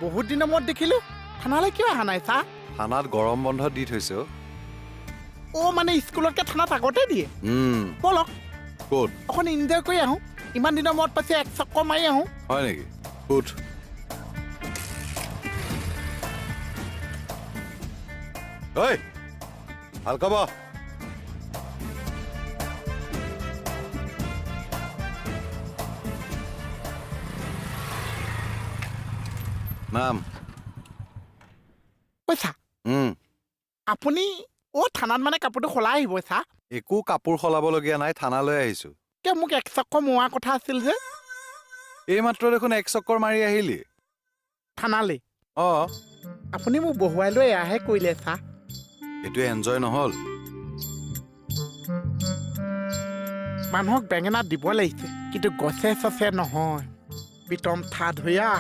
বহুত দিনৰ মূৰত দেখিলো থানালৈ কিয় অহা নাই চা থানাত গৰম বন্ধ দি থৈছে মানে স্কুলতকে থানাত আগতে দিয়ে বলক ক'ত অকণ এনজয় কৰি আহোঁ ইমান দিনৰ মূৰত পাছে এক চক্কৰ মাৰি আহোঁ হয় নেকি উঠ ঐ ভাল কব নাম পইচা আপুনি থানাত মানে কাপোৰটো সলাই আহিব চা একো কাপোৰ সলাবলগীয়া নাই থানালৈ আহিছো কিয় মোক এক চক্কৰ মোৱাৰ কথা আছিল যে এইমাত্ৰ দেখোন এক চক্কৰ মাৰি আহিলি থানালৈ অঁ আপুনি মোক বহুৱাই লৈ এয়াহে কৰিলে চা এইটো এনজয় নহ'ল মানুহক বেঙেনা দিব লাগিছে কিন্তু গছে চছে নহয় প্ৰীতম থা ধুয়া